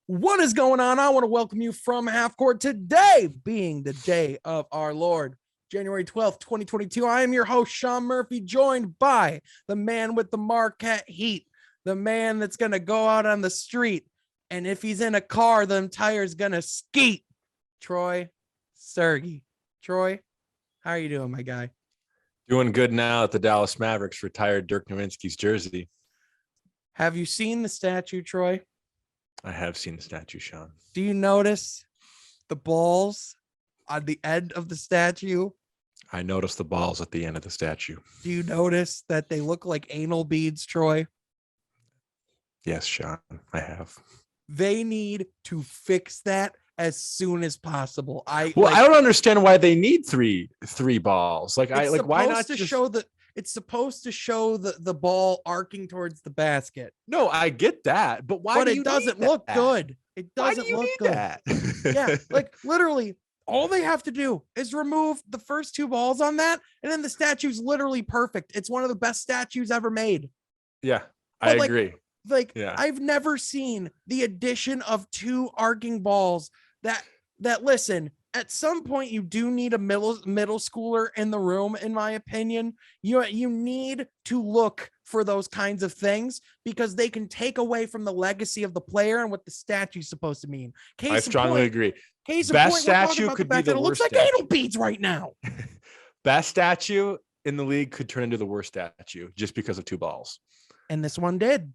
What is going on? I want to welcome you from half court today, being the day of our Lord, January 12th, 2022. I am your host, Sean Murphy, joined by the man with the Marquette heat, the man that's going to go out on the street. And if he's in a car, the tire's going to skeet. Troy Sergey. Troy, how are you doing, my guy? Doing good now at the Dallas Mavericks retired Dirk Nowitzki's jersey. Have you seen the statue, Troy? I have seen the statue, Sean. Do you notice the balls on the end of the statue? I noticed the balls at the end of the statue. Do you notice that they look like anal beads, Troy? Yes, Sean, I have. They need to fix that as soon as possible. I don't understand why they need three balls. Why not just show the it's supposed to show the ball arcing towards the basket. No, I get that, but why? But it doesn't look good. It doesn't look good. That? Yeah, like literally all they have to do is remove the first two balls on that, and then the statue's literally perfect. It's one of the best statues ever made. Yeah, I agree. I've never seen the addition of two arcing balls that listen, at some point you do need a middle schooler in the room, in my opinion. You need to look for those kinds of things because they can take away from the legacy of the player and what the statue's supposed to mean. I strongly agree. Best statue could be the worst. It looks like anal beads right now. Best statue in the league could turn into the worst statue just because of two balls. And this one did.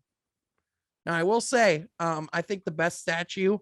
Now I will say, I think the best statue,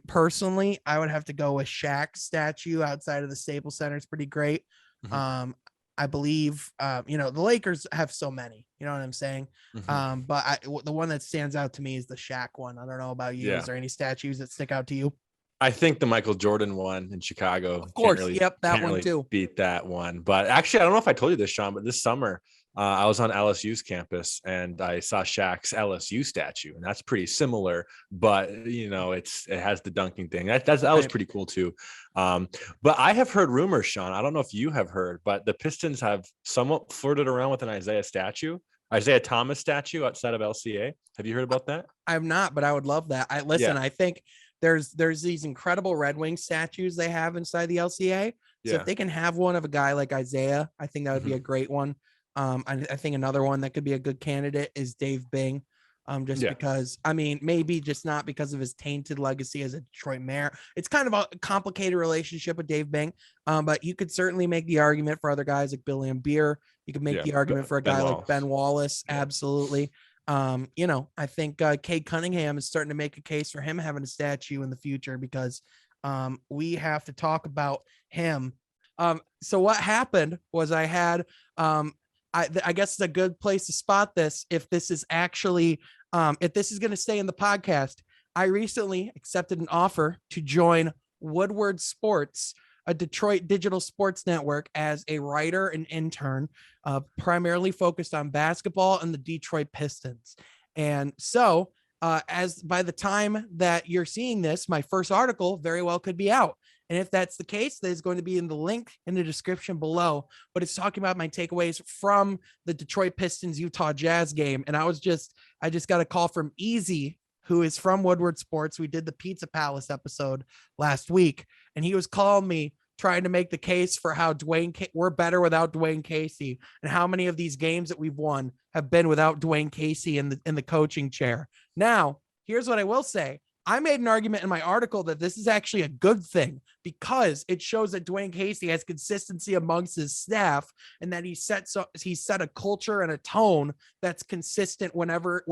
personally, I would have to go with Shaq's statue outside of the Staples Center. It's pretty great. Mm-hmm. I believe, the Lakers have so many, you know what I'm saying? Mm-hmm. But the one that stands out to me is the Shaq one. I don't know about you. Yeah. Is there any statues that stick out to you? I think the Michael Jordan one in Chicago. Of course. That one too. Beat that one. But actually, I don't know if I told you this, Sean, but this summer, I was on LSU's campus and I saw Shaq's LSU statue, and that's pretty similar, but it has the dunking thing. That was pretty cool too. But I have heard rumors, Sean, I don't know if you have heard, but the Pistons have somewhat flirted around with an Isaiah Thomas statue outside of LCA. Have you heard about that? I have not, but I would love that. I think there's these incredible Red Wing statues they have inside the LCA. So if they can have one of a guy like Isaiah, I think that would be a great one. I think another one that could be a good candidate is Dave Bing. Because, maybe just not because of his tainted legacy as a Detroit Mayor. It's kind of a complicated relationship with Dave Bing. But you could certainly make the argument for other guys like Bill Laimbeer. You could make the argument for a guy like Ben Wallace. Yeah. Absolutely. I think Cade Cunningham is starting to make a case for him having a statue in the future because we have to talk about him. So what happened was I had I guess it's a good place to spot this. If this is actually, if this is going to stay in the podcast, I recently accepted an offer to join Woodward Sports, a Detroit digital sports network, as a writer and intern, primarily focused on basketball and the Detroit Pistons. And so, as by the time that you're seeing this, my first article very well could be out. And if that's the case, there's going to be in the link in the description below, but it's talking about my takeaways from the Detroit Pistons Utah Jazz game. And I just got a call from Easy, who is from Woodward Sports. We did the Pizza Palace episode last week, and he was calling me trying to make the case for how we're better without Dwayne Casey, and how many of these games that we've won have been without Dwayne Casey in the coaching chair. Now, here's what I will say. I made an argument in my article that this is actually a good thing because it shows that Dwayne Casey has consistency amongst his staff and that he set a culture and a tone that's consistent whenever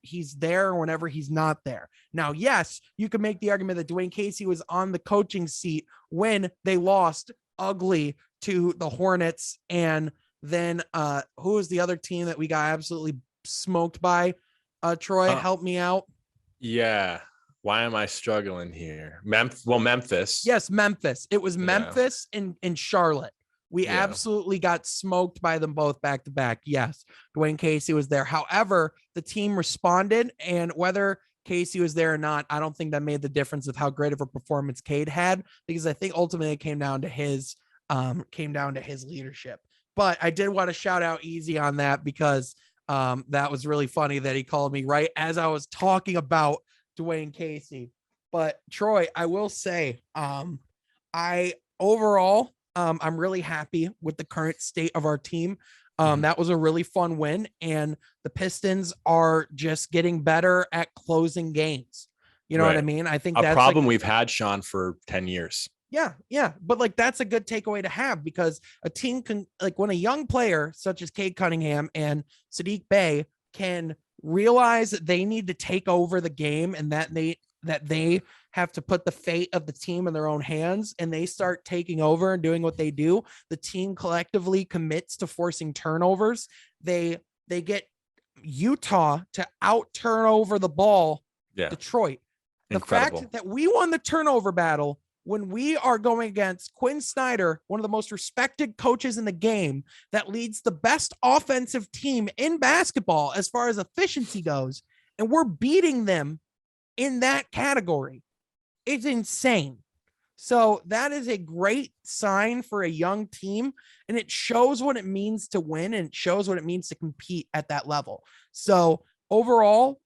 he's there or whenever he's not there. Now, yes, you can make the argument that Dwayne Casey was on the coaching seat when they lost ugly to the Hornets. And then who was the other team that we got absolutely smoked by? Troy, help me out. Yeah. Why am I struggling here? Memphis. Yes, Memphis. It was Memphis and Charlotte. We absolutely got smoked by them both back to back. Yes, Dwayne Casey was there. However, the team responded, and whether Casey was there or not, I don't think that made the difference of how great of a performance Cade had, because I think ultimately it came down to his leadership. But I did want to shout out Easy on that because that was really funny that he called me right as I was talking about Dwayne Casey. But Troy, I will say, I overall, I'm really happy with the current state of our team. That was a really fun win, and the Pistons are just getting better at closing games. You know what I mean? I think a that's problem we've had, Sean, for 10 years. Yeah. But like, that's a good takeaway to have, because a team can, like, when a young player such as Cade Cunningham and Saddiq Bey can realize that they need to take over the game, and that they have to put the fate of the team in their own hands, and they start taking over and doing what they do. The team collectively commits to forcing turnovers. They get Utah to out turn over the ball. Detroit. Incredible. The fact that we won the turnover battle when we are going against Quinn Snyder, one of the most respected coaches in the game, that leads the best offensive team in basketball as far as efficiency goes, and we're beating them in that category. It's insane. So that is a great sign for a young team, and it shows what it means to win, and it shows what it means to compete at that level. So overall,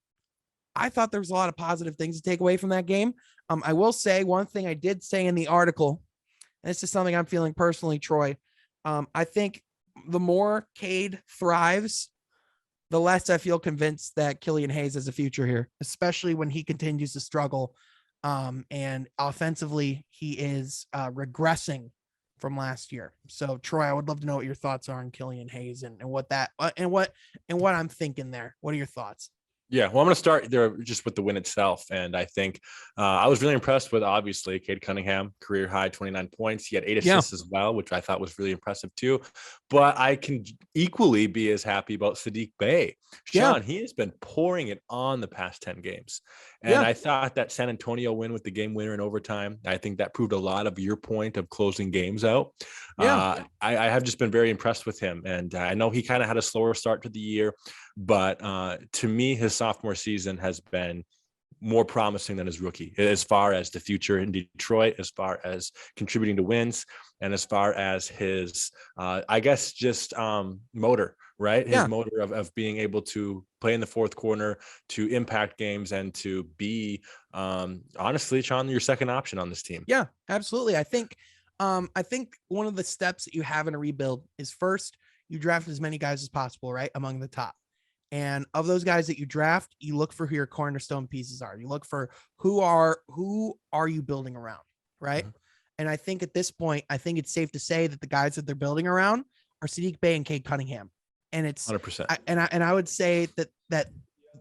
I thought there was a lot of positive things to take away from that game. I will say one thing I did say in the article, and this is something I'm feeling personally, Troy. I think the more Cade thrives, the less I feel convinced that Killian Hayes has a future here, especially when he continues to struggle. And offensively, he is regressing from last year. So Troy, I would love to know what your thoughts are on Killian Hayes and what I'm thinking there. What are your thoughts? Yeah, well, I'm going to start there just with the win itself. And I think I was really impressed with, obviously, Cade Cunningham, career high 29 points. He had 8 assists as well, which I thought was really impressive too. But I can equally be as happy about Saddiq Bey. Sean, he has been pouring it on the past 10 games. And I thought that San Antonio win with the game winner in overtime, I think that proved a lot of your point of closing games out. I have just been very impressed with him. And I know he kind of had a slower start to the year, but to me, his sophomore season has been more promising than his rookie, as far as the future in Detroit, as far as contributing to wins, and as far as his, I guess, just motor, right? His motor of being able to play in the fourth corner, to impact games, and to be, honestly, Sean, your second option on this team. Yeah, absolutely. I think one of the steps that you have in a rebuild is, first, you draft as many guys as possible, right, among the top. And of those guys that you draft, you look for who your cornerstone pieces are. You look for who are you building around, right? Mm-hmm. And I think at this point, I think it's safe to say that the guys that they're building around are Saddiq Bey and Cade Cunningham. And it's 100%. I would say that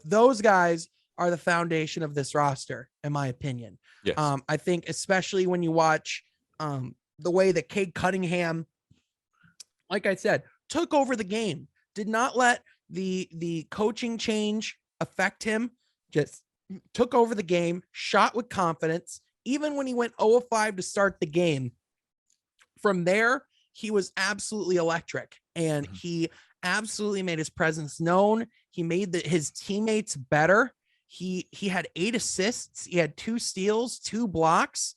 those guys are the foundation of this roster, in my opinion. Yes. I think especially when you watch the way that Cade Cunningham, like I said, took over the game, did not let the coaching change affect him, just took over the game, shot with confidence, even when he went 0-5 to start the game. From there, he was absolutely electric, and he absolutely made his presence known. He made his teammates better. He had 8 assists. He had 2 steals, 2 blocks.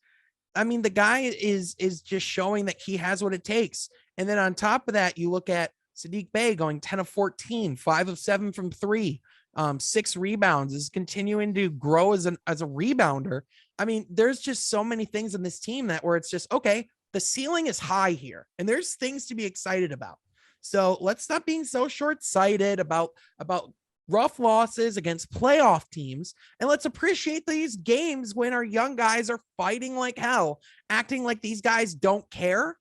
I mean, the guy is just showing that he has what it takes. And then on top of that, you look at Saddiq Bey going 10 of 14, 5 of 7 from 3, 6 rebounds, is continuing to grow as a rebounder. I mean, there's just so many things in this team where it's just, okay, the ceiling is high here, and there's things to be excited about. So let's stop being so short-sighted about rough losses against playoff teams, and let's appreciate these games when our young guys are fighting like hell, acting like these guys don't care.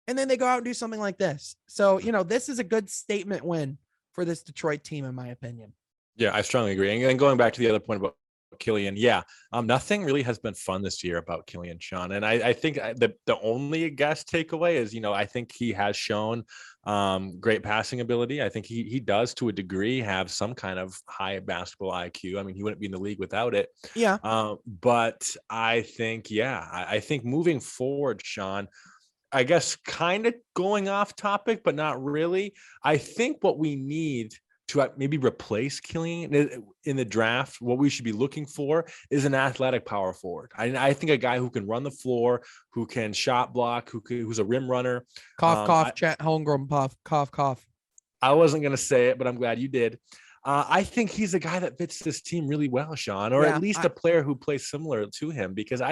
And then they go out and do something like this. So, this is a good statement win for this Detroit team, in my opinion. Yeah, I strongly agree. And going back to the other point about Killian, nothing really has been fun this year about Killian, Sean. And I think the only takeaway is, I think he has shown great passing ability. I think he does, to a degree, have some kind of high basketball IQ. I mean, he wouldn't be in the league without it. Yeah. But I think, I think moving forward, Sean, I guess kind of going off topic, but not really. I think what we need to maybe replace Killian in the draft, what we should be looking for is an athletic power forward. I think a guy who can run the floor, who can shot block, who's a rim runner. Cough, chat, homegrown puff, cough. I wasn't going to say it, but I'm glad you did. I think he's a guy that fits this team really well, Sean, or at least a player who plays similar to him, because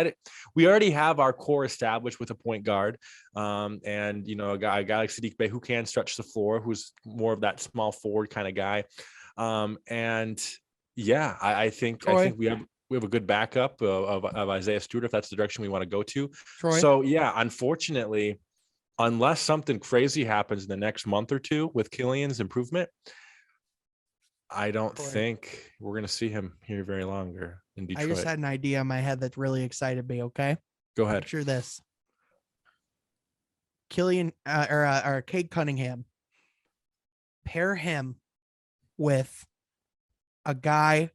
we already have our core established with a point guard, and a guy like Saddiq Bey who can stretch the floor, who's more of that small forward kind of guy, and yeah, I think we have a good backup of Isaiah Stewart if that's the direction we want to go to. Troy. So yeah, unfortunately, unless something crazy happens in the next month or two with Killian's improvement, I don't think we're going to see him here very longer in Detroit. I just had an idea in my head that really excited me. Okay. Go ahead. Picture this. Killian or Cade Cunningham. Pair him with a guy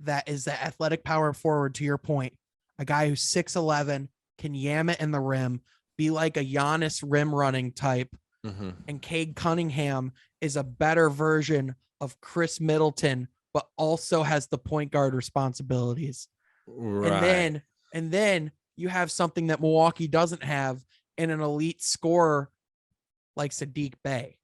that is the athletic power forward, to your point. A guy who's 6'11", can yam it in the rim, be like a Giannis rim running type. Mm-hmm. And Cade Cunningham is a better version of Chris Middleton, but also has the point guard responsibilities. Right. And then you have something that Milwaukee doesn't have in an elite scorer like Saddiq Bey.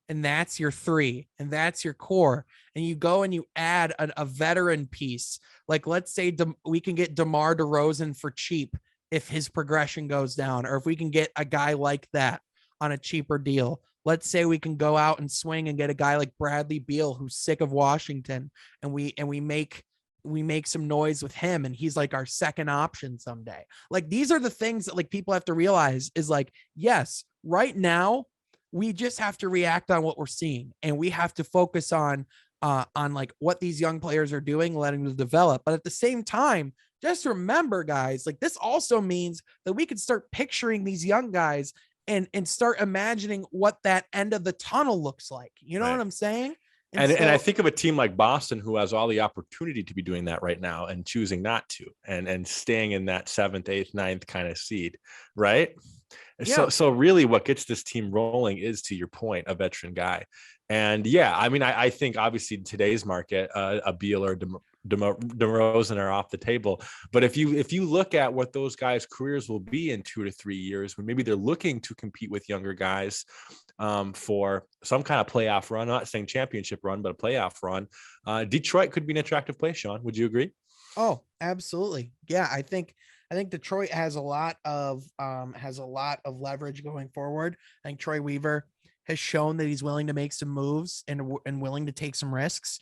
And that's your three, and that's your core. And you go and you add a veteran piece. Like, let's say we can get DeMar DeRozan for cheap if his progression goes down, or if we can get a guy like that on a cheaper deal. Let's say we can go out and swing and get a guy like Bradley Beal, who's sick of Washington, and we make some noise with him, and he's like our second option someday. Like, these are the things that like people have to realize is like, yes, right now we just have to react on what we're seeing, and we have to focus on like what these young players are doing, letting them develop. But at the same time, just remember, guys, like this also means that we can start picturing these young guys and start imagining what that end of the tunnel looks like. You know what I'm saying? And I think of a team like Boston, who has all the opportunity to be doing that right now and choosing not to, and staying in that 7th, 8th, 9th kind of seed. Right. Yeah. So really what gets this team rolling is, to your point, a veteran guy. And yeah, I mean, I think obviously in today's market, a Beal or DeRozan are off the table. But if you look at what those guys' careers will be in 2 to 3 years, when maybe they're looking to compete with younger guys for some kind of playoff run, not saying championship run, but a playoff run, Detroit could be an attractive place. Sean, would you agree? Oh, absolutely. Yeah, I think Detroit has a lot of leverage going forward. I think Troy Weaver has shown that he's willing to make some moves and willing to take some risks.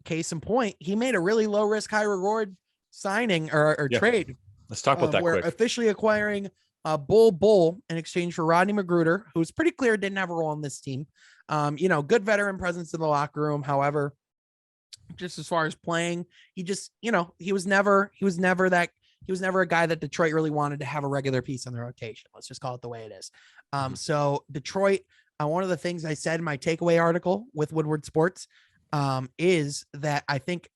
Case in point, he made a really low risk, high reward signing or trade. Let's talk about that quick. Officially acquiring Bull in exchange for Rodney McGruder, who's pretty clear didn't have a role on this team. Good veteran presence in the locker room. However, just as far as playing, he was never a guy that Detroit really wanted to have a regular piece on the rotation. Let's just call it the way it is. So Detroit, one of the things I said in my takeaway article with Woodward Sports is that I think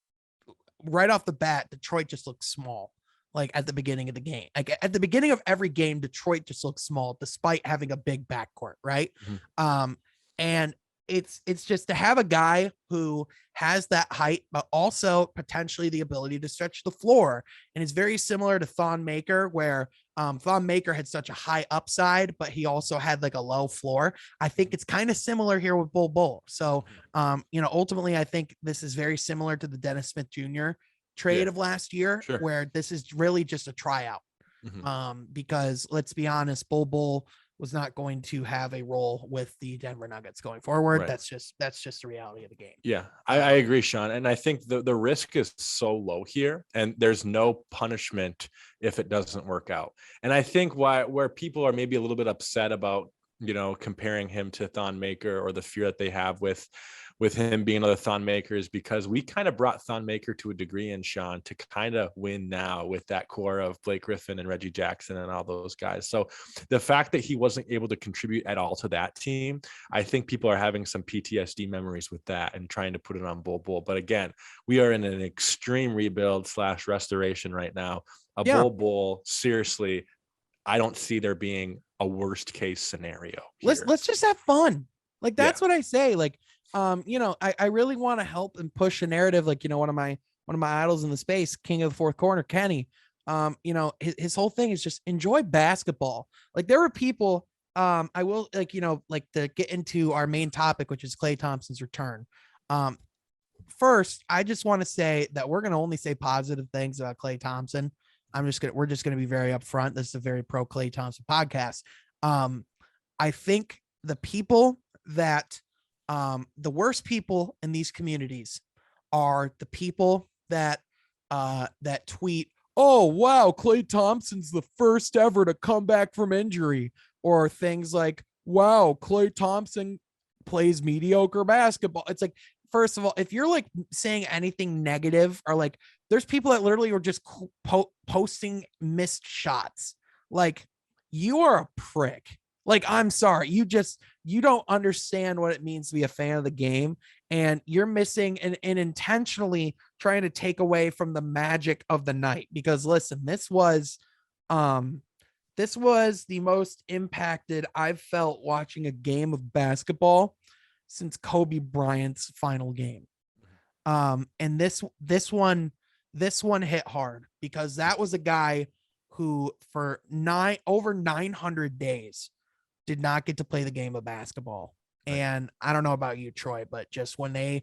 right off the bat, Detroit just looks small. Like at the beginning of the game, like at the beginning of every game, Detroit just looks small despite having a big backcourt. Right. And it's just to have a guy who has that height, but also potentially the ability to stretch the floor. And it's very similar to Thon Maker, where Thon Maker had such a high upside, but he also had like a low floor. I think it's kind of similar here with Bull. So, ultimately, I think this is very similar to the Dennis Smith Jr. trade of last year, where this is really just a tryout. Because let's be honest, Bull was not going to have a role with the Denver Nuggets going forward. Right. That's just the reality of the game. Yeah, I agree, Sean. And I think the risk is so low here, and there's no punishment if it doesn't work out. And I think where people are maybe a little bit upset about, comparing him to Thon Maker, or the fear that they have with him being another Thon Maker, is because we kind of brought Thon Maker to a degree in, Sean, to kind of win now with that core of Blake Griffin and Reggie Jackson and all those guys. So the fact that he wasn't able to contribute at all to that team, I think people are having some PTSD memories with that and trying to put it on Bull. But again, we are in an extreme rebuild / restoration right now. Bull, seriously, I don't see there being a worst case scenario here. Let's just have fun. Like, that's what I say. Like, I really want to help and push a narrative. Like, one of my idols in the space, King of the Fourth Corner, Kenny, his whole thing is just enjoy basketball. Like, there were people, I will to get into our main topic, which is Klay Thompson's return. First, I just want to say that we're going to only say positive things about Klay Thompson. We're just going to be very upfront. This is a very pro Klay Thompson podcast. I think the people that, the worst people in these communities are the people that tweet, "Oh, wow, Klay Thompson's the first ever to come back from injury," or things like, "Wow, Klay Thompson plays mediocre basketball." It's like, first of all, if you're like saying anything negative, or like, there's people that literally are just posting missed shots. Like, you are a prick. Like, I'm sorry. You don't understand what it means to be a fan of the game. And you're missing and intentionally trying to take away from the magic of the night. Because listen, this was the most impacted I've felt watching a game of basketball since Kobe Bryant's final game. And this one hit hard, because that was a guy who for over 900 days did not get to play the game of basketball. Right. And I don't know about you, Troy, but just I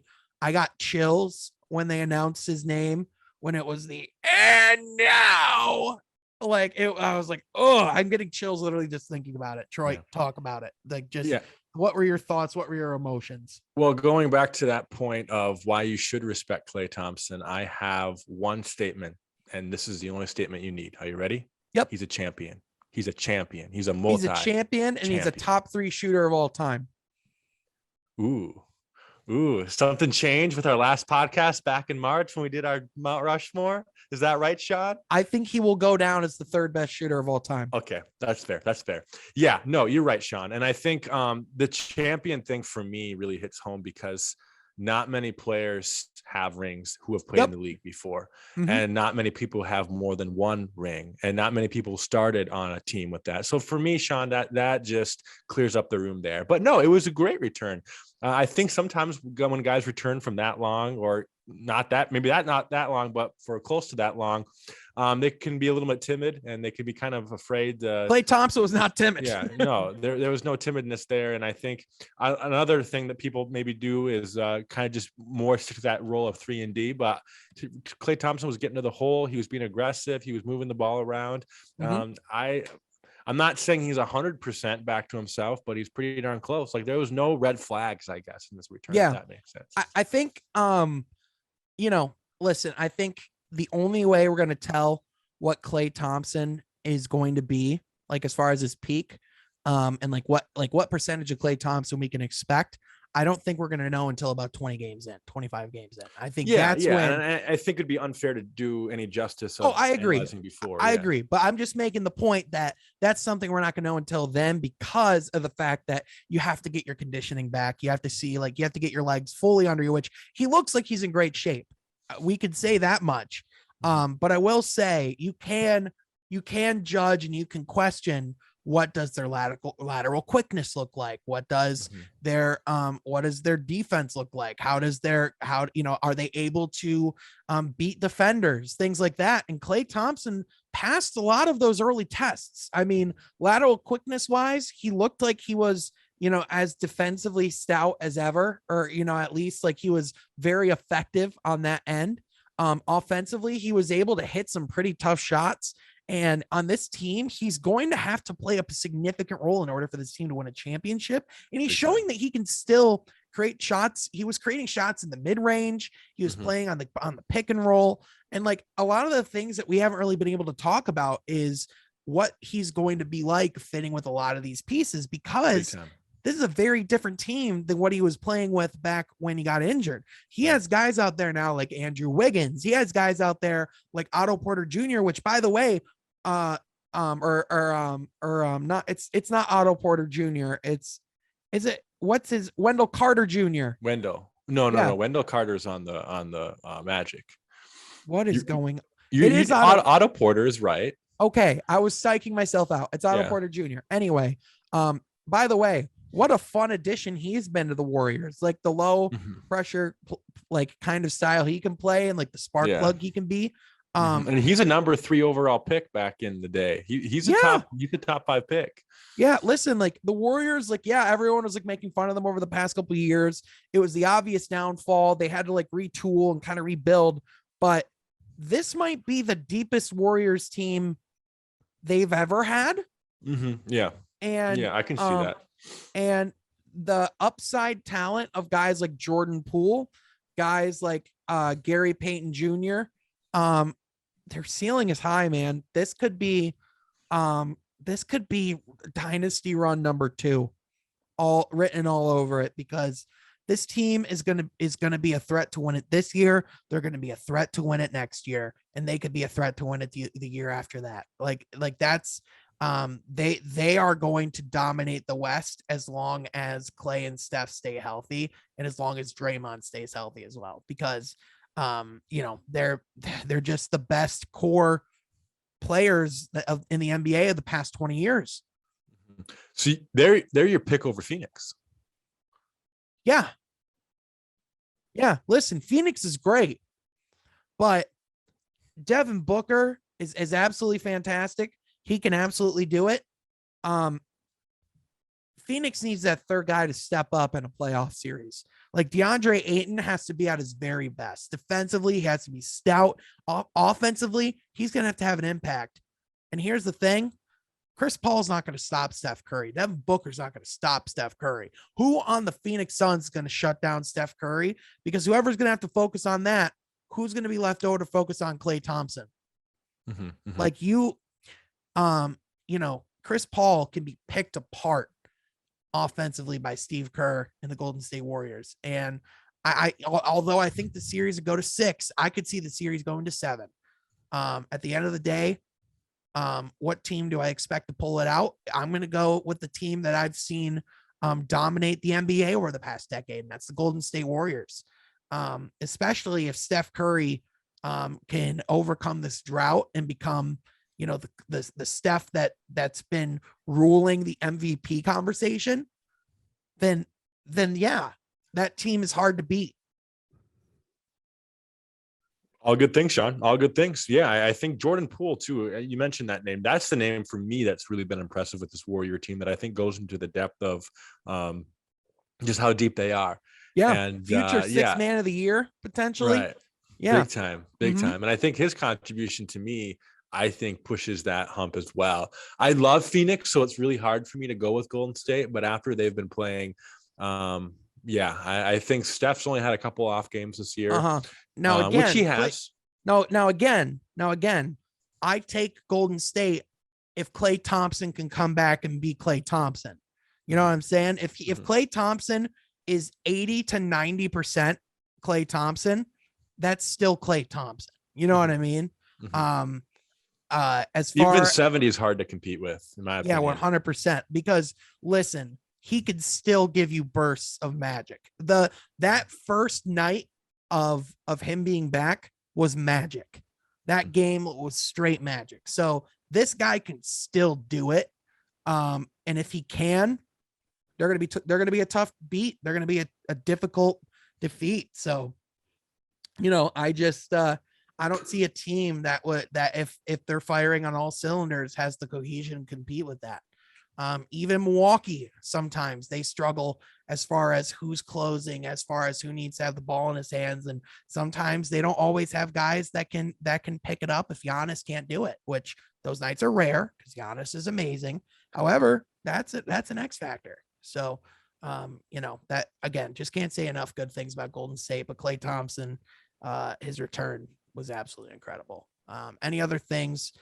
got chills when they announced his name, when it was and now, I was like, oh, I'm getting chills literally just thinking about it. Troy, talk about it. What were your thoughts? What were your emotions? Well, going back to that point of why you should respect Klay Thompson, I have one statement, and this is the only statement you need. Are you ready? Yep. He's a champion. He's a champion. He's a champion, and he's a top 3 shooter of all time. Ooh, something changed with our last podcast back in March when we did our Mount Rushmore. Is that right, Sean? I think he will go down as the 3rd best shooter of all time. Okay, that's fair. Yeah, no, you're right, Sean. And I think the champion thing for me really hits home, because not many players have rings who have played in the league before. Mm-hmm. And not many people have more than one ring, and not many people started on a team with that. So for me, Sean, that just clears up the room there. But no, it was a great return. I think sometimes when guys return from that long, or not that long, but for close to that long, they can be a little bit timid, and they can be kind of afraid. Klay Thompson was not timid. Yeah, no, there was no timidness there. And I think another thing that people maybe do is kind of just more stick to that role of 3-and-D. But Klay Thompson was getting to the hole. He was being aggressive. He was moving the ball around. Mm-hmm. I'm not saying he's 100% back to himself, but he's pretty darn close. Like, there was no red flags, I guess, in this return. Yeah, if that makes sense. I think, listen, I think the only way we're going to tell what Klay Thompson is going to be, like, as far as his peak, and what percentage of Klay Thompson we can expect, I don't think we're going to know until about 20 games in, 25 games in. I think that's when. And I think it'd be unfair to do any justice. I agree. Before. I agree. But I'm just making the point that that's something we're not going to know until then, because of the fact that you have to get your conditioning back. You have to see, you have to get your legs fully under you, which he looks like he's in great shape. We could say that much. But I will say you can judge and you can question, what does their lateral quickness look like? What does their defense look like? are they able to beat defenders, things like that? And Klay Thompson passed a lot of those early tests. I mean, lateral quickness wise, he looked like he was, as defensively stout as ever, or, at least like he was very effective on that end. Offensively, he was able to hit some pretty tough shots. And on this team, he's going to have to play a significant role in order for this team to win a championship. And he's showing that he can still create shots. He was creating shots in the mid-range. He was playing on the pick and roll. And like, a lot of the things that we haven't really been able to talk about is what he's going to be like fitting with a lot of these pieces, because this is a very different team than what he was playing with back when he got injured. He has guys out there now like Andrew Wiggins. He has guys out there like Otto Porter Jr., which, by the way, not, it's not Otto Porter Jr. Wendell Carter Jr. Wendell. No. Wendell Carter's on the Magic. What is going on? It is Otto Porter is right. Okay. I was psyching myself out. It's Otto Porter Jr. Anyway, by the way, what a fun addition he's been to the Warriors. Like, the low pressure, like, kind of style he can play, and like the spark plug he can be. And he's a number 3 overall pick back in the day. He's a top 5 pick. Yeah, listen, like the Warriors, like, yeah, everyone was like making fun of them over the past couple of years. It was the obvious downfall. They had to like retool and kind of rebuild, but this might be the deepest Warriors team they've ever had. Yeah. And yeah, I can see that. And the upside talent of guys like Jordan Poole, guys like Gary Payton Jr., their ceiling is high, man. This could be dynasty run number 2, all written all over it, because this team is going to be a threat to win it this year. They're going to be a threat to win it next year, and they could be a threat to win it the year after that. Like that's they are going to dominate the West as long as Klay and Steph stay healthy, and as long as Draymond stays healthy as well, because they're just the best core players in the NBA of the past 20 years. So they're your pick over Phoenix. Yeah. Listen, Phoenix is great, but Devin Booker is absolutely fantastic. He can absolutely do it. Phoenix needs that third guy to step up in a playoff series. Like DeAndre Ayton has to be at his very best. Defensively, he has to be stout. Offensively, he's going to have an impact. And here's the thing. Chris Paul's not going to stop Steph Curry. Devin Booker's not going to stop Steph Curry. Who on the Phoenix Suns is going to shut down Steph Curry? Because whoever's going to have to focus on that, who's going to be left over to focus on Klay Thompson? Like Chris Paul can be picked apart offensively by Steve Kerr and the Golden State Warriors. And although I think the series would go to 6, I could see the series going to 7. At the end of the day, what team do I expect to pull it out? I'm going to go with the team that I've seen dominate the NBA over the past decade, and that's the Golden State Warriors. Especially if Steph Curry can overcome this drought and become, the Steph that's been ruling the MVP conversation, then yeah, that team is hard to beat. All good things, Sean. All good things. Yeah, I think Jordan Poole too. You mentioned that name. That's the name for me that's really been impressive with this Warrior team, that I think goes into the depth of just how deep they are. Yeah, and future sixth man of the year potentially. Right. Yeah, big time. And I think his contribution to me, I think, pushes that hump as well. I love Phoenix, so it's really hard for me to go with Golden State. But after they've been playing, I think Steph's only had a couple off games this year. Now again, which he has. Now again, I take Golden State if Klay Thompson can come back and be Klay Thompson. You know what I'm saying? If Klay Thompson is 80 to 90% Klay Thompson, that's still Klay Thompson. You know what I mean? As far even 70 is hard to compete with, in my opinion. Yeah, 100%. Because listen, he could still give you bursts of magic. That first night of him being back was magic. That game was straight magic. So this guy can still do it. And if he can, they're gonna be a tough beat. They're gonna be a difficult defeat. So, I just I don't see a team that if they're firing on all cylinders has the cohesion to compete with that. Even Milwaukee, sometimes they struggle as far as who's closing, as far as who needs to have the ball in his hands. And sometimes they don't always have guys that can pick it up if Giannis can't do it, which those nights are rare because Giannis is amazing. However, that's an X factor. So, that again, just can't say enough good things about Golden State, but Klay Thompson, his return was absolutely incredible. Any other things,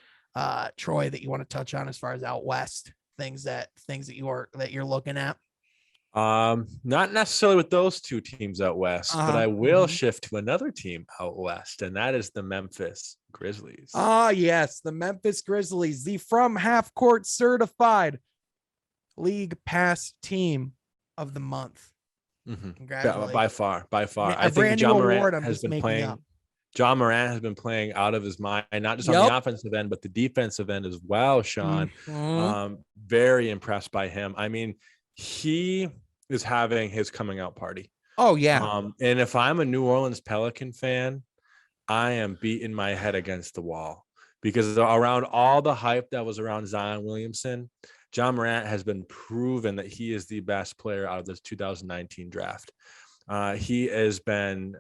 Troy, that you want to touch on as far as out West? Things that you're looking at? Not necessarily with those two teams out West, but I will shift to another team out West, and that is the Memphis Grizzlies. Yes, the Memphis Grizzlies, the From Half Court certified league pass team of the month. Congratulations. By far. I think Ja Morant has been playing. Up. Ja Morant has been playing out of his mind, not just on the offensive end, but the defensive end as well, Sean. Very impressed by him. I mean, he is having his coming out party. Oh, yeah. And if I'm a New Orleans Pelican fan, I am beating my head against the wall because around all the hype that was around Zion Williamson, Ja Morant has been proven that he is the best player out of this 2019 draft. He has been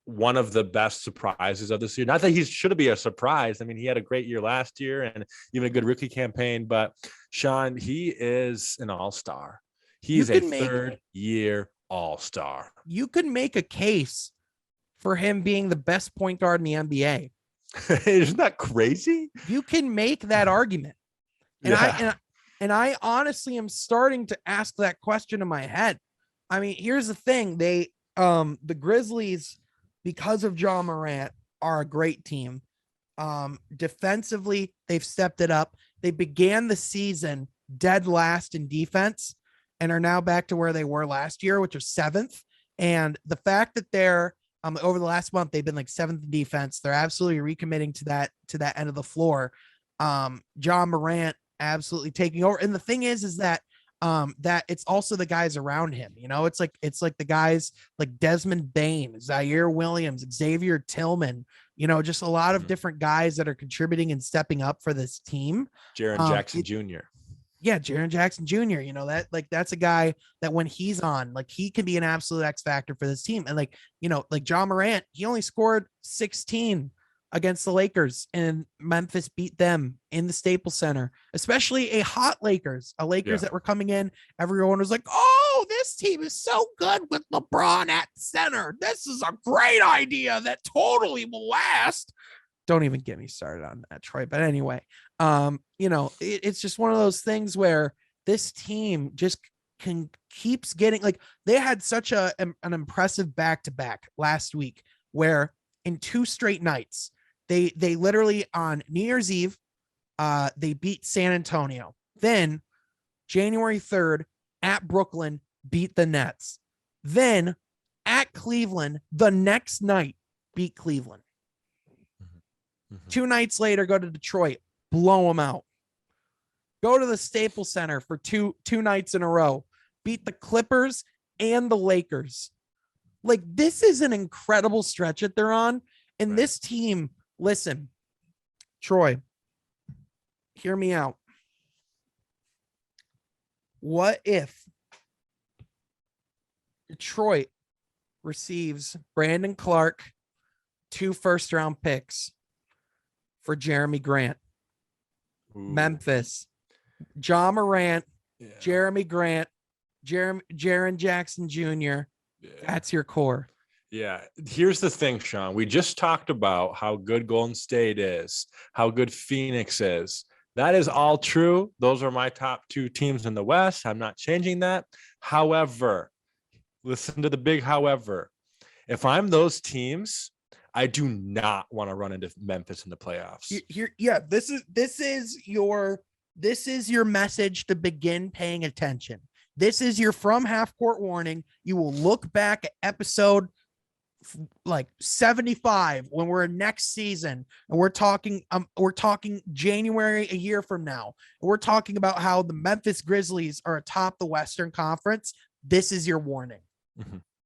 one of the best surprises of this year. Not that he should be a surprise. I mean, he had a great year last year and even a good rookie campaign, but Sean, he is an all-star. He's a third-year all-star. You could make a case for him being the best point guard in the NBA. Isn't that crazy? You can make that argument. And I honestly am starting to ask that question in my head. I mean, here's the thing. The Grizzlies, because of Ja Morant, are a great team. Defensively, they've stepped it up. They began the season dead last in defense and are now back to where they were last year, which was 7th. And the fact that they're over the last month, they've been like 7th in defense. They're absolutely recommitting to that end of the floor. Ja Morant absolutely taking over. And the thing is that that it's also the guys around him. You know, it's like the guys like Desmond Bane, Zaire Williams, Xavier Tillman, you know, just a lot of different guys that are contributing and stepping up for this team. Jaren Jackson Jr. Yeah, Jaren Jackson Jr. You know, that's a guy that when he's on, like, he can be an absolute X factor for this team. And like, you know, like Ja Morant, he only scored 16 against the Lakers, and Memphis beat them in the Staples Center, especially a hot Lakers, that were coming in. Everyone was like, oh, this team is so good with LeBron at center. This is a great idea that totally will last. Don't even get me started on that, Troy. But anyway, you know, it's just one of those things where this team just keeps getting, like, they had such an impressive back-to-back last week where in 2 straight nights, they literally on New Year's Eve, they beat San Antonio. Then January 3rd at Brooklyn, beat the Nets. Then at Cleveland, the next night, beat Cleveland. 2 nights later, go to Detroit, blow them out. Go to the Staples Center for two nights in a row, beat the Clippers and the Lakers. Like, this is an incredible stretch that they're on. And this team, listen, Troy, hear me out. What if Detroit receives Brandon Clark, 2 first-round picks for Jeremy Grant? Ooh. Memphis, Ja Morant, Jeremy Grant, Jaren Jackson Jr. That's your core. Yeah. Here's the thing, Sean. We just talked about how good Golden State is, how good Phoenix is. That is all true. Those are my top 2 teams in the West. I'm not changing that. However, listen to the big however. If I'm those teams, I do not want to run into Memphis in the playoffs. This is your message to begin paying attention. This is your from half court warning. You will look back at episode like 75 when we're next season, and we're talking January a year from now, and we're talking about how the Memphis Grizzlies are atop the Western Conference. This is your warning.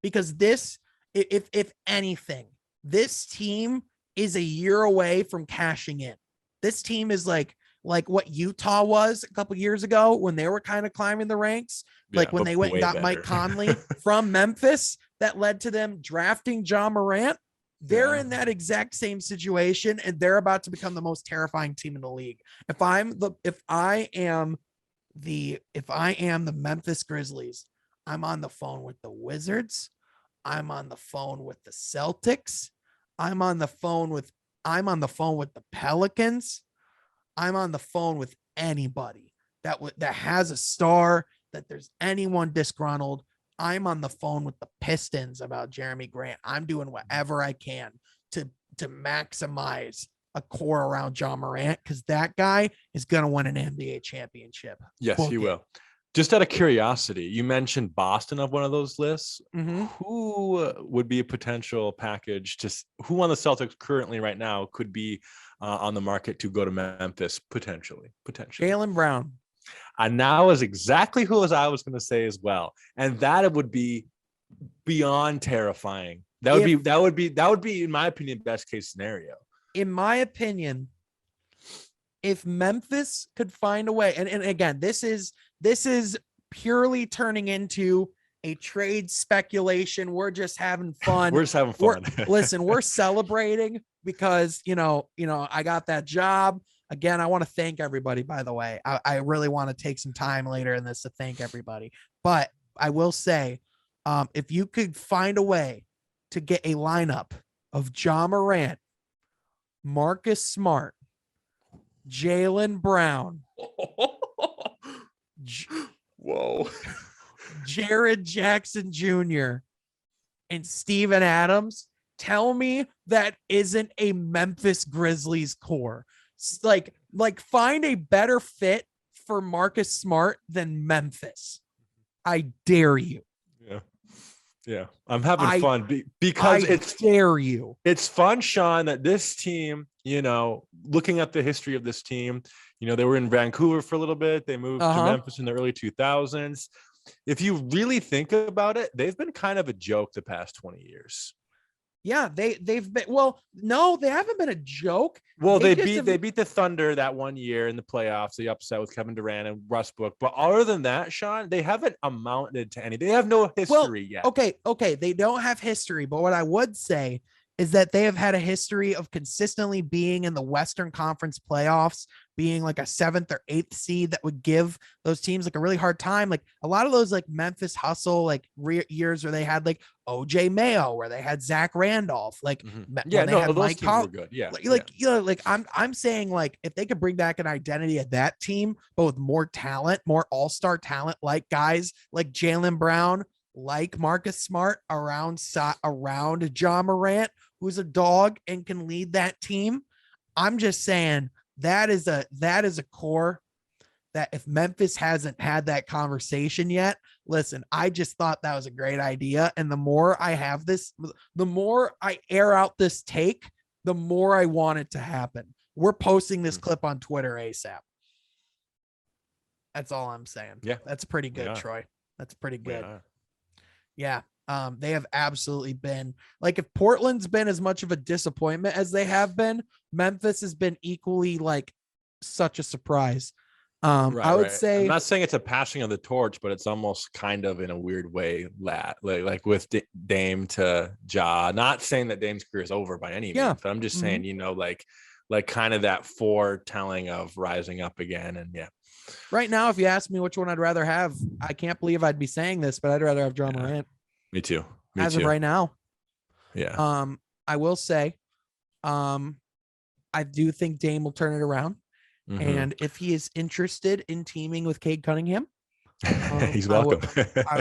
Because this, if anything, this team is a year away from cashing in. This team is like what Utah was a couple years ago when they were kind of climbing the ranks, like when they went and got better. Mike Conley from Memphis, that led to them drafting Ja Morant. They're in that exact same situation, and they're about to become the most terrifying team in the league. If I am the Memphis Grizzlies, I'm on the phone with the Wizards. I'm on the phone with the Celtics. I'm on the phone with the Pelicans. I'm on the phone with anybody that has a star, that there's anyone disgruntled. I'm on the phone with the Pistons about Jeremy Grant. I'm doing whatever I can to maximize a core around Ja Morant, because that guy is going to win an NBA championship. Yes, he will. Just out of curiosity, you mentioned Boston of one of those lists. Who would be a potential package who on the Celtics currently right now could be on the market to go to Memphis potentially? Jaylen Brown. And now is exactly who I was going to say as well. And that it would be beyond terrifying That would be in my opinion best case scenario. In my opinion, if Memphis could find a way, and again, this is purely turning into a trade speculation. We're just having fun. We're just having fun. Listen, we're celebrating because I got that job. Again, I want to thank everybody, by the way. I really want to take some time later in this to thank everybody. But I will say, if you could find a way to get a lineup of Ja Morant, Marcus Smart, Jaylen Brown, whoa, Jared Jackson Jr., and Steven Adams, tell me that isn't a Memphis Grizzlies core. Like find a better fit for Marcus Smart than Memphis. I dare you. Yeah. I'm having fun because dare you. It's fun, Sean, that this team, looking at the history of this team, they were in Vancouver for a little bit. They moved to Memphis in the early 2000s. If you really think about it, they've been kind of a joke the past 20 years. Yeah, they've been, well, no, they haven't been a joke. Well, they beat the Thunder that one year in the playoffs. They upset with Kevin Durant and Westbrook. But other than that, Sean, they haven't amounted to anything. They have no history yet. Okay. They don't have history. But what I would say is that they have had a history of consistently being in the Western Conference playoffs, being like a 7th or 8th seed that would give those teams like a really hard time. Like a lot of those like Memphis hustle, like years where they had like OJ Mayo, where they had Zach Randolph, like those teams were good. Yeah. I'm saying like if they could bring back an identity of that team, but with more talent, more all-star talent, like guys like Jaylen Brown, like Marcus Smart around Ja Morant, who's a dog and can lead that team. I'm just saying that is a core that if Memphis hasn't had that conversation yet, listen, I just thought that was a great idea. And the more I have this, the more I air out this take, the more I want it to happen. We're posting this clip on Twitter ASAP. That's all I'm saying. Yeah. That's pretty good, Troy. That's pretty good. Yeah. They have absolutely been like, if Portland's been as much of a disappointment as they have been, Memphis has been equally like such a surprise. I would say, I'm not saying it's a passing of the torch, but it's almost kind of in a weird way, like with Dame to Ja. Not saying that Dame's career is over by any means, but I'm just saying, like kind of that foretelling of rising up again. And right now, if you ask me which one I'd rather have, I can't believe I'd be saying this, but I'd rather have Ja Morant. Me too. As of right now. Yeah. I will say, I do think Dame will turn it around. And if he is interested in teaming with Cade Cunningham, he's welcome.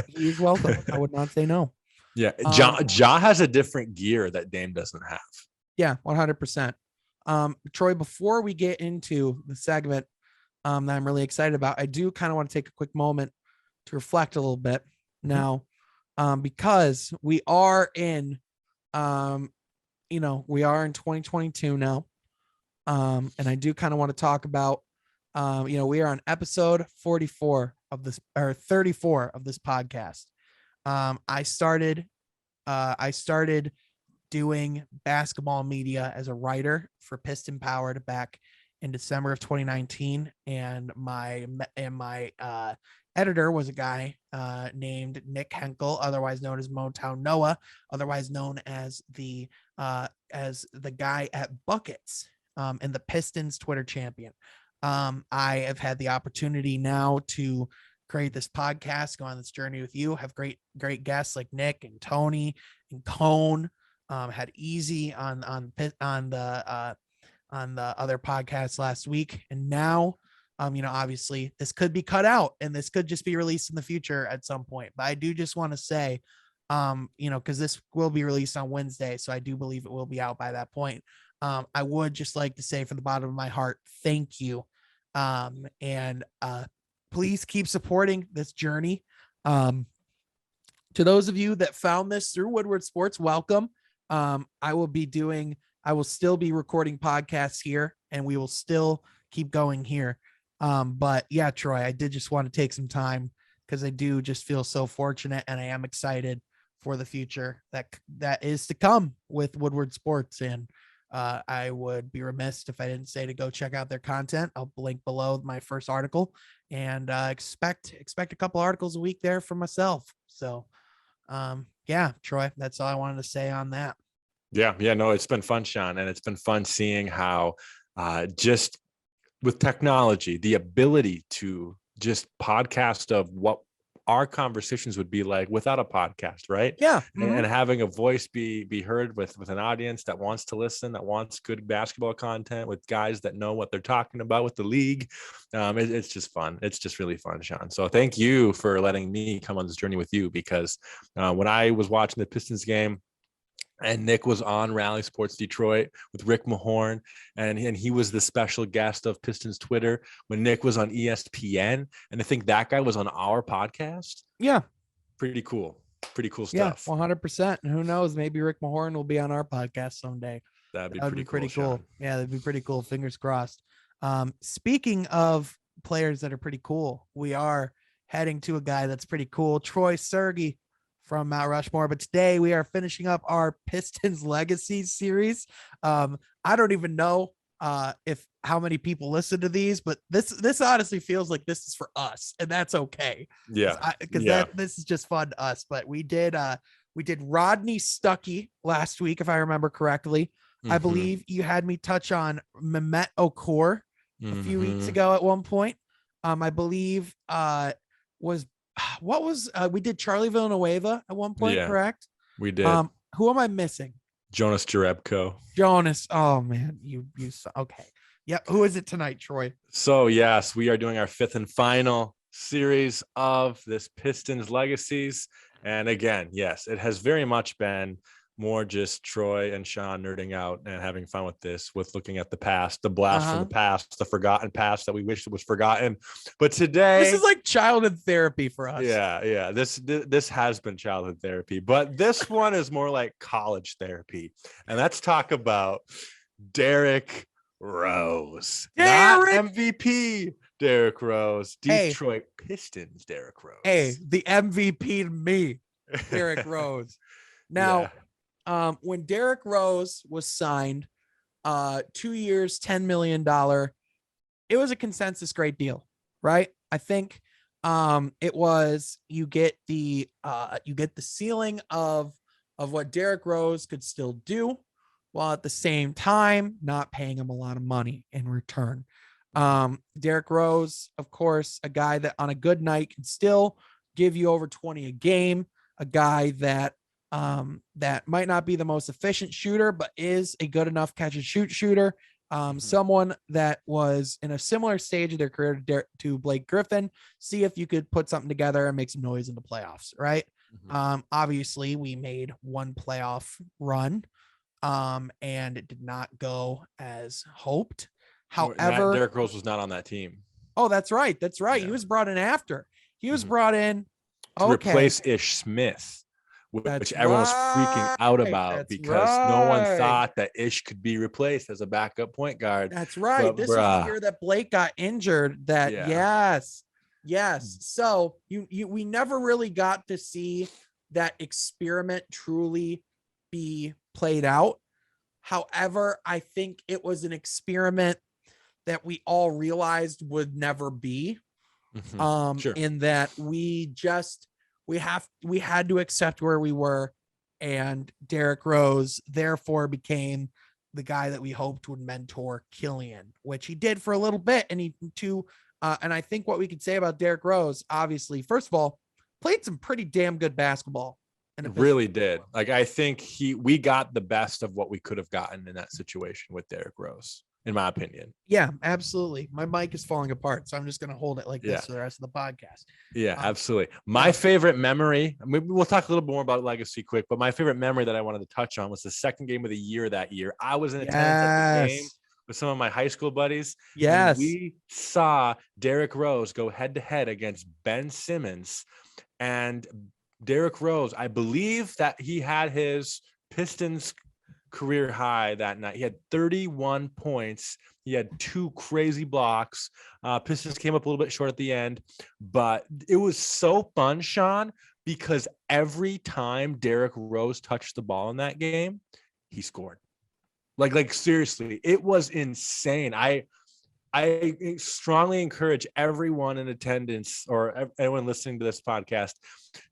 He's welcome. I would not say no. Yeah. Ja has a different gear that Dame doesn't have. Yeah, 100%. Troy, before we get into the segment that I'm really excited about, I do kind of want to take a quick moment to reflect a little bit now, because we are in, we are in 2022 now. And I do kind of want to talk about, we are on episode 44 of this, or 34 of this podcast. I started doing basketball media as a writer for Piston Powered back in December of 2019. And my editor was a guy named Nick Henkel, otherwise known as Motown Noah, otherwise known as the guy at Buckets. And the Pistons Twitter champion. I have had the opportunity now to create this podcast, go on this journey with you, have great guests like Nick and Tony and Cone, had Easy on the other podcast last week. And now, obviously this could be cut out and this could just be released in the future at some point. But I do just want to say, cause this will be released on Wednesday. So I do believe it will be out by that point. I would just like to say from the bottom of my heart, thank you. And please keep supporting this journey. To those of you that found this through Woodward Sports, welcome. I will still be recording podcasts here and we will still keep going here. But yeah, Troy, I did just want to take some time because I do just feel so fortunate and I am excited for the future that is to come with Woodward Sports. And I would be remiss if I didn't say to go check out their content. I'll link below my first article, and expect a couple articles a week there for myself. So yeah, Troy, that's all I wanted to say on that. Yeah, no, it's been fun, Sean, and it's been fun seeing how just with technology, the ability to just podcast of what our conversations would be like without a podcast, right? Yeah. And having a voice be heard with an audience that wants to listen, that wants good basketball content, with guys that know what they're talking about with the league. It's just fun. It's just really fun, Sean. So thank you for letting me come on this journey with you, because when I was watching the Pistons game, and Nick was on Rally Sports Detroit with Rick Mahorn, and he was the special guest of Pistons Twitter when Nick was on ESPN. And I think that guy was on our podcast. Yeah. Pretty cool stuff. Yeah, 100%. And who knows, maybe Rick Mahorn will be on our podcast someday. That'd be pretty cool. Yeah, that'd be pretty cool. Fingers crossed. Speaking of players that are pretty cool, we are heading to a guy that's pretty cool, Troy Sergey from Mount Rushmore. But today we are finishing up our Pistons Legacy series. I don't even know if how many people listen to these, but this honestly feels like this is for us, and that's okay. Yeah, because this is just fun to us. But we did Rodney Stuckey last week, if I remember correctly. I believe you had me touch on Mehmet Okur a few weeks ago at one point. I believe we did Charlie Villanueva at one point, correct? We did. Who am I missing? Jonas Jerebko. Jonas. Oh man, you okay. Yep. Who is it tonight, Troy? So yes, we are doing our fifth and final series of this Pistons Legacies. And again, yes, it has very much been more just Troy and Sean nerding out and having fun with this, with looking at the past, the blast from the past, the forgotten past that we wish it was forgotten. But today, this is like childhood therapy for us. Yeah. This has been childhood therapy, but this one is more like college therapy. And let's talk about Derrick Rose. Not MVP Derrick Rose. Detroit Pistons Derrick Rose. Hey, the MVP to me, Derrick Rose. Now, when Derrick Rose was signed, 2 years, $10 million, it was a consensus great deal, right? I think it was, you get the ceiling of what Derrick Rose could still do, while at the same time not paying him a lot of money in return. Derrick Rose, of course, a guy that on a good night can still give you over 20 a game, a guy that might not be the most efficient shooter, but is a good enough catch and shoot shooter. Someone that was in a similar stage of their career to Blake Griffin. See if you could put something together and make some noise in the playoffs, right? Obviously we made one playoff run, and it did not go as hoped. However, Derrick Rose was not on that team. Oh, that's right. Yeah. He was brought in after. He was brought in to replace Ish Smith, which everyone was freaking out about because no one thought that Ish could be replaced as a backup point guard. That's right. But, this was the year that Blake got injured. Yes. So we never really got to see that experiment truly be played out. However, I think it was an experiment that we all realized would never be. In that we had to accept where we were, and Derrick Rose therefore became the guy that we hoped would mentor Killian, which he did for a little bit. And and I think what we could say about Derrick Rose, obviously, first of all, played some pretty damn good basketball. And it really did. Like, I think we got the best of what we could have gotten in that situation with Derrick Rose, in my opinion. Yeah, absolutely. My mic is falling apart, so I'm just going to hold it like this for the rest of the podcast. Yeah, absolutely. My favorite memory, maybe we'll talk a little more about legacy quick, but my favorite memory that I wanted to touch on was the second game of the year that year. I was in attendance at the game with some of my high school buddies. Yes. We saw Derrick Rose go head to head against Ben Simmons, and Derrick Rose, I believe that he had his Pistons career high that night. He had 31 points. He had 2 crazy blocks. Pistons came up a little bit short at the end, but it was so fun, Sean, because every time Derrick Rose touched the ball in that game, he scored. Like seriously, it was insane. I strongly encourage everyone in attendance or anyone listening to this podcast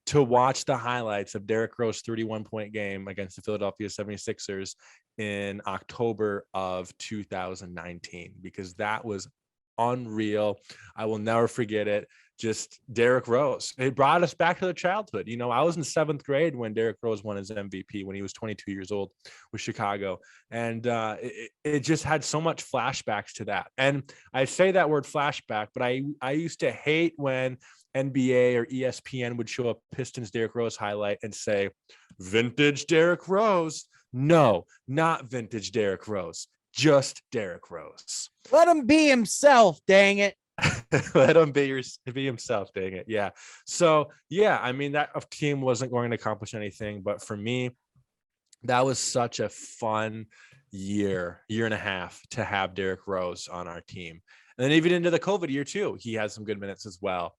to watch the highlights of Derrick Rose's 31-point game against the Philadelphia 76ers in October of 2019, because that was unreal. I will never forget it. Just Derrick Rose. It brought us back to the childhood. You know, I was in 7th grade when Derrick Rose won his MVP when he was 22 years old with Chicago. And it just had so much flashbacks to that. And I say that word flashback, but I used to hate when NBA or ESPN would show a Pistons Derrick Rose highlight and say, vintage Derrick Rose. No, not vintage Derrick Rose. Just Derrick Rose. Let him be himself, dang it. Let him be himself, dang it. Yeah. So yeah, I mean, that team wasn't going to accomplish anything, but for me, that was such a fun year and a half to have Derrick Rose on our team. And then even into the COVID year too, he had some good minutes as well.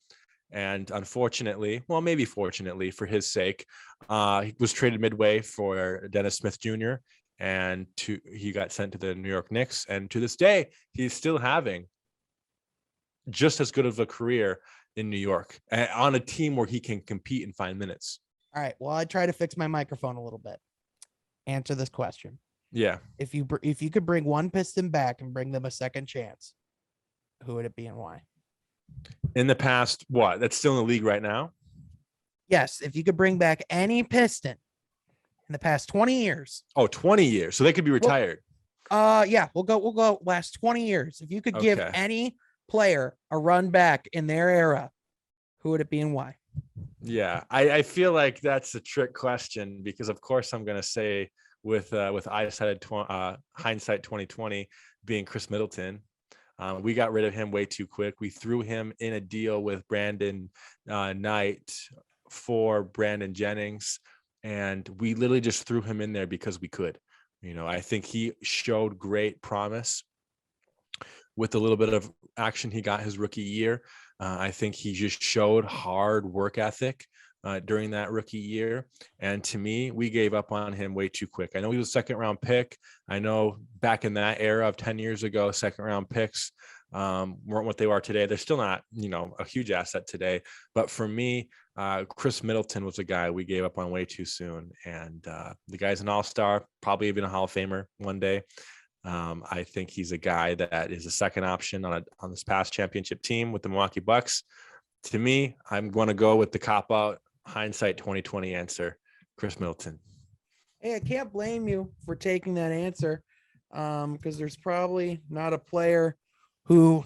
And unfortunately, well, maybe fortunately for his sake, he was traded midway for Dennis Smith Jr. and he got sent to the New York Knicks. And to this day, he's still having just as good of a career in New York on a team where he can compete and find minutes. All right. Well, I try to fix my microphone a little bit. Answer this question. Yeah. If you could bring one Piston back and bring them a second chance, who would it be and why? In the past, what? That's still in the league right now? Yes. If you could bring back any Piston in the past 20 years. Oh, 20 years. So they could be retired. Yeah, we'll go last 20 years. If you could give any player a run back in their era, who would it be and why? Yeah, I feel like that's a trick question, because of course I'm going to say with hindsight 2020 being Chris Middleton. We got rid of him way too quick. We threw him in a deal with Brandon Knight for Brandon Jennings, and we literally just threw him in there because we could. You know, I think he showed great promise with the little bit of action he got his rookie year. I think he just showed hard work ethic during that rookie year. And to me, we gave up on him way too quick. I know he was a 2nd round pick. I know back in that era of 10 years ago, 2nd round picks weren't what they are today. They're still not, you know, a huge asset today. But for me, Chris Middleton was a guy we gave up on way too soon. And the guy's an all-star, probably even a Hall of Famer one day. I think he's a guy that is a second option on this past championship team with the Milwaukee Bucks. To me, I'm going to go with the cop-out hindsight 2020 answer, Chris Middleton. Hey, I can't blame you for taking that answer, because there's probably not a player who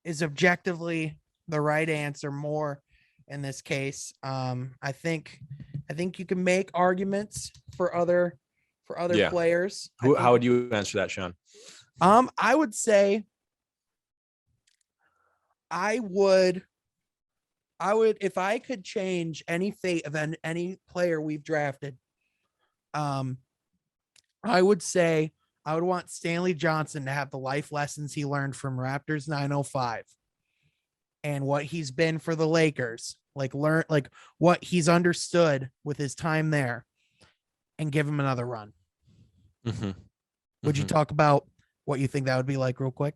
is objectively the right answer more in this case. I think you can make arguments for other players. How would you answer that, Sean? I would say I would, if I could change any fate of any player we've drafted, I would say I would want Stanley Johnson to have the life lessons he learned from Raptors 905 and what he's been for the Lakers, like what he's understood with his time there, and give him another run. Mm-hmm. Would you talk about what you think that would be like real quick?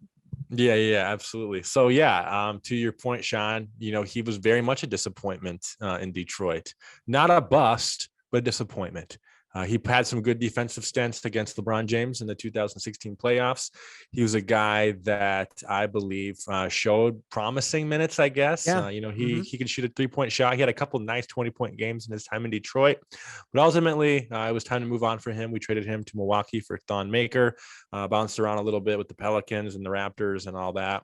Yeah, absolutely. So to your point, Sean, you know, he was very much a disappointment in Detroit, not a bust, but a disappointment. He had some good defensive stints against LeBron James in the 2016 playoffs. He was a guy that I believe showed promising minutes, I guess. Yeah. He could shoot a 3-point shot. He had a couple nice 20-point games in his time in Detroit. But ultimately, it was time to move on for him. We traded him to Milwaukee for Thon Maker, bounced around a little bit with the Pelicans and the Raptors and all that.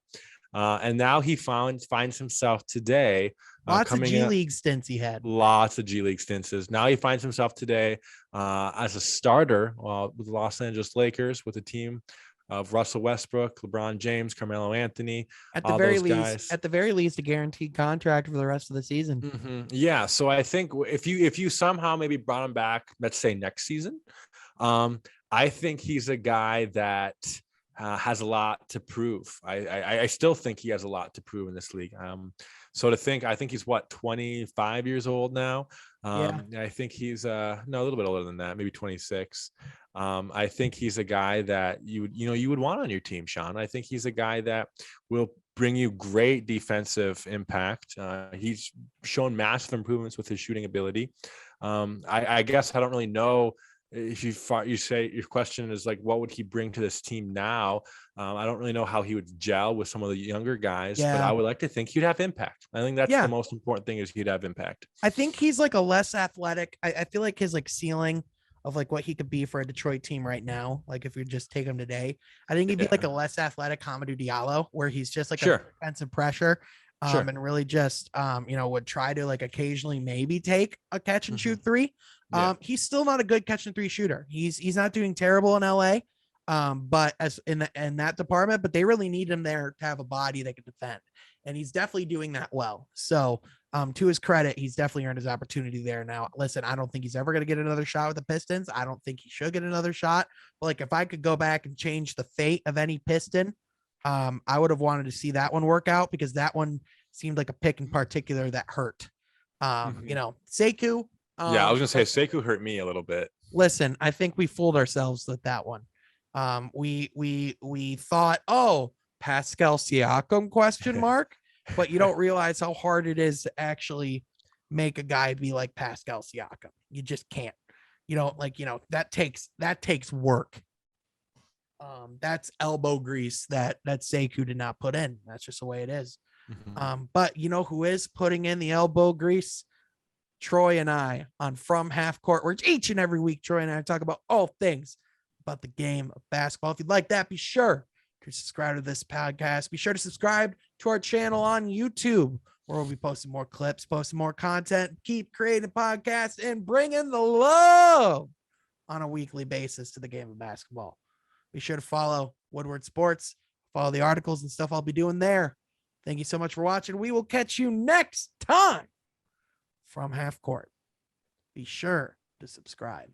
And now he finds himself today. Lots of G League stints he had. Lots of G League stints. Now he finds himself today as a starter with the Los Angeles Lakers with a team of Russell Westbrook, LeBron James, Carmelo Anthony. At the very least, a guaranteed contract for the rest of the season. Mm-hmm. Yeah. So I think if you somehow maybe brought him back, let's say next season, I think he's a guy that has a lot to prove. I still think he has a lot to prove in this league. So to think, I think he's 25 years old now. I think he's no, a little bit older than that, maybe 26. I think he's a guy that you would want on your team, Sean. I think he's a guy that will bring you great defensive impact. He's shown massive improvements with his shooting ability. I guess I don't really know if you say your question is like, what would he bring to this team now? I don't really know how he would gel with some of the younger guys, but I would like to think he'd have impact. I think that's the most important thing, is he'd have impact. I think he's like a less athletic. I feel like his like ceiling of like what he could be for a Detroit team right now, like if you just take him today, I think he'd be like a less athletic Hamidou Diallo, where he's just like a defensive pressure. And really just, would try to like occasionally maybe take a catch and shoot three. He's still not a good catch and three shooter. He's not doing terrible in LA. But as in that department, but they really need him there to have a body that can defend. And he's definitely doing that well. So, to his credit, he's definitely earned his opportunity there. Now, listen, I don't think he's ever going to get another shot with the Pistons. I don't think he should get another shot. But like, if I could go back and change the fate of any Piston, I would have wanted to see that one work out, because that one seemed like a pick in particular that hurt. Sekou. I was gonna say Sekou hurt me a little bit. Listen, I think we fooled ourselves with that one. We thought, Pascal Siakam question mark, but you don't realize how hard it is to actually make a guy be like Pascal Siakam. You just can't. That takes work. That's elbow grease that Sekou did not put in. That's just the way it is. But you know who is putting in the elbow grease? Troy and I on From Half Court, where each and every week Troy and I talk about all things about the game of basketball. If you'd like that, be sure to subscribe to this podcast. Be sure to subscribe to our channel on YouTube, where we'll be posting more clips, posting more content, keep creating podcasts, and bringing the love on a weekly basis to the game of basketball. Be sure to follow Woodward Sports, follow the articles and stuff I'll be doing there. Thank you so much for watching. We will catch you next time from Half Court. Be sure to subscribe.